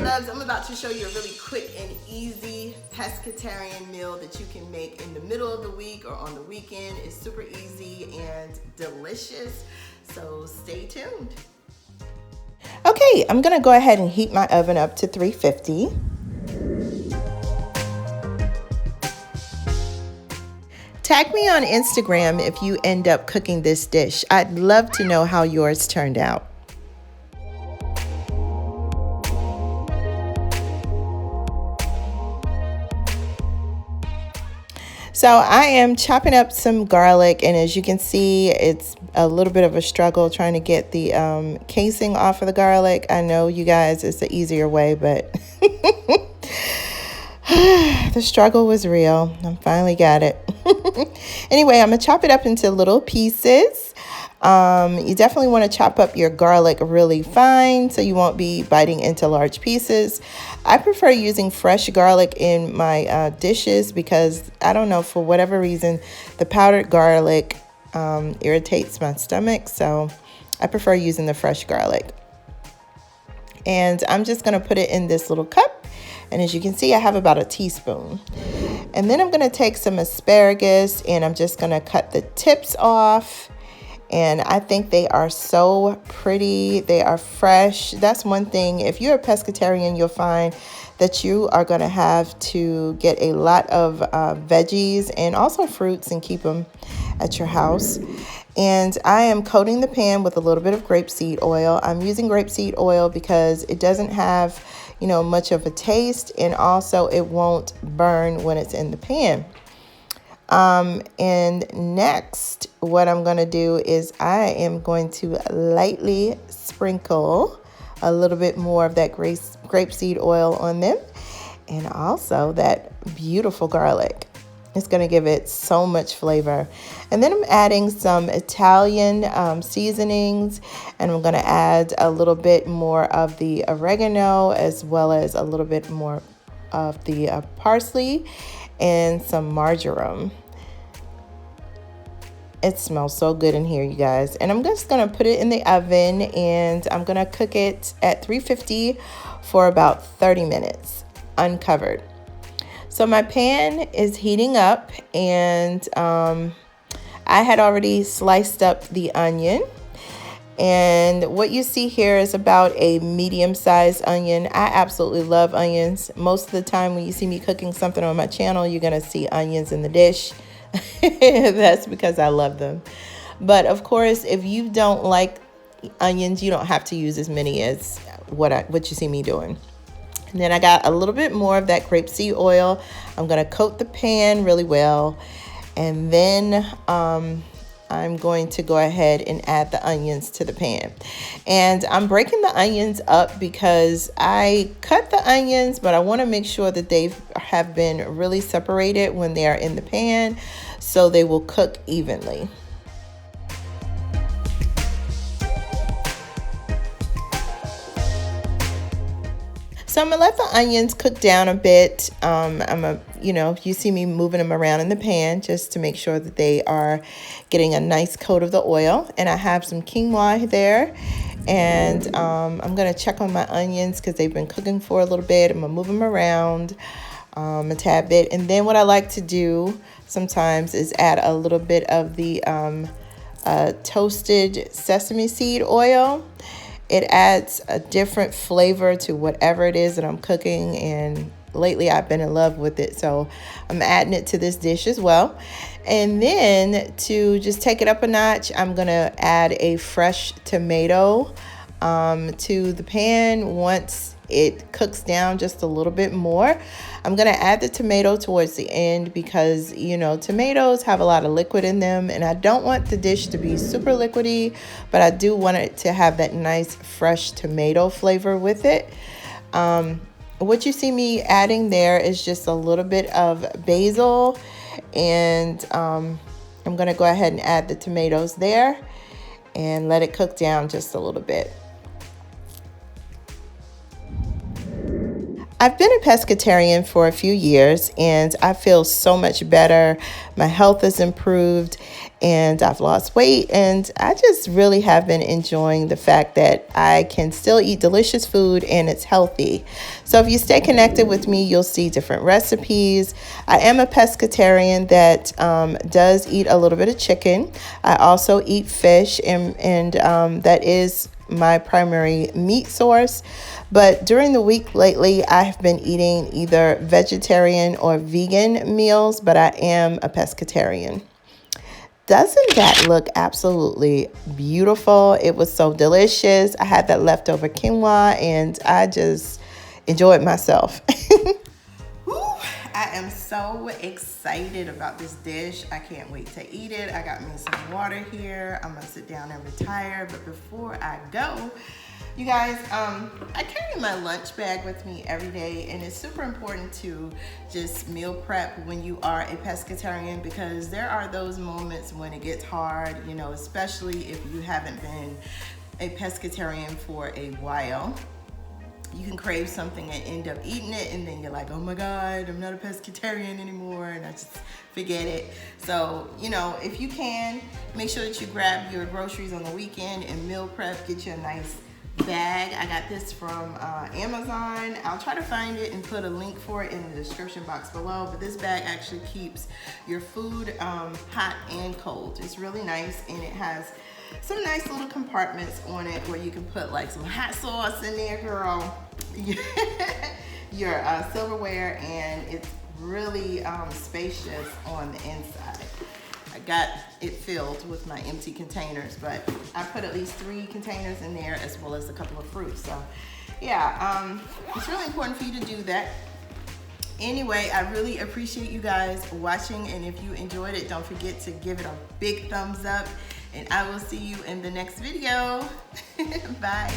loves, I'm about to show you a really quick and easy pescatarian meal that you can make in the middle of the week or on the weekend. It's super easy and delicious, so stay tuned. Okay, I'm gonna go ahead and heat my oven up to 350. Tag me on Instagram if you end up cooking this dish. I'd love to know how yours turned out. So I am chopping up some garlic, and as you can see, it's a little bit of a struggle trying to get the casing off of the garlic. I know you guys, it's the easier way, but the struggle was real. I finally got it. Anyway, I'm gonna chop it up into little pieces. You definitely want to chop up your garlic really fine so you won't be biting into large pieces. I prefer using fresh garlic in my dishes because, I don't know, for whatever reason, the powdered garlic irritates my stomach, so I prefer using the fresh garlic. And I'm just going to put it in this little cup, and as you can see, I have about a teaspoon. And then I'm going to take some asparagus, and I'm just going to cut the tips off. And I think they are so pretty. They are fresh. That's one thing. If you're a pescatarian, you'll find that you are going to have to get a lot of veggies and also fruits and keep them at your house. And I am coating the pan with a little bit of grapeseed oil. I'm using grapeseed oil because it doesn't have, much of a taste, and also it won't burn when it's in the pan. And next, what I'm going to do is I am going to lightly sprinkle a little bit more of that grapeseed oil on them, and also that beautiful garlic. It's going to give it so much flavor. And then I'm adding some Italian seasonings, and I'm going to add a little bit more of the oregano as well as a little bit more of the parsley and some marjoram. It smells so good in here, you guys. And I'm just going to put it in the oven, and I'm going to cook it at 350 for about 30 minutes, uncovered. So my pan is heating up, and I had already sliced up the onion. And what you see here is about a medium-sized onion. I absolutely love onions. Most of the time when you see me cooking something on my channel, you're going to see onions in the dish. That's because I love them. But of course, if you don't like onions, you don't have to use as many as what you see me doing. And then I got a little bit more of that grapeseed oil. I'm going to coat the pan really well. And then I'm going to go ahead and add the onions to the pan. And I'm breaking the onions up because I cut the onions, but I want to make sure that they have been really separated when they are in the pan, so they will cook evenly. So I'm gonna let the onions cook down a bit. You see me moving them around in the pan just to make sure that they are getting a nice coat of the oil. And I have some quinoa there. And I'm gonna check on my onions because they've been cooking for a little bit. I'm gonna move them around a tad bit. And then what I like to do sometimes is add a little bit of the toasted sesame seed oil. It adds a different flavor to whatever it is that I'm cooking, and lately I've been in love with it, so I'm adding it to this dish as well. And then to just take it up a notch, I'm gonna add a fresh tomato to the pan. Once it cooks down just a little bit more, I'm gonna add the tomato towards the end because tomatoes have a lot of liquid in them, and I don't want the dish to be super liquidy, but I do want it to have that nice fresh tomato flavor with it. What you see me adding there is just a little bit of basil, and I'm gonna go ahead and add the tomatoes there and let it cook down just a little bit. I've been a pescatarian for a few years, and I feel so much better. My health has improved, and I've lost weight, and I just really have been enjoying the fact that I can still eat delicious food and it's healthy. So if you stay connected with me, you'll see different recipes. I am a pescatarian that does eat a little bit of chicken. I also eat fish, and that is my primary meat source. But during the week lately, I have been eating either vegetarian or vegan meals, but I am a pescatarian. Doesn't that look absolutely beautiful? It was so delicious. I had that leftover quinoa and I just enjoyed myself. Woo, I am so excited about this dish. I can't wait to eat it. I got me some water here. I'm gonna sit down and retire, but before I go, you guys, I carry my lunch bag with me every day, and it's super important to just meal prep when you are a pescatarian, because there are those moments when it gets hard, you know, especially if you haven't been a pescatarian for a while. You can crave something and end up eating it, and then you're like, oh my God, I'm not a pescatarian anymore, and I just forget it. So, you know, if you can, make sure that you grab your groceries on the weekend and meal prep, get you a nice bag. I got this from Amazon. I'll try to find it and put a link for it in the description box below, but this bag actually keeps your food hot and cold. It's really nice, and it has some nice little compartments on it where you can put like some hot sauce in there, girl, your silverware, and it's really spacious on the inside. I got it filled with my empty containers, but I put at least 3 containers in there as well as a couple of fruits. So yeah, it's really important for you to do that. Anyway, I really appreciate you guys watching, and if you enjoyed it, don't forget to give it a big thumbs up, and I will see you in the next video. Bye.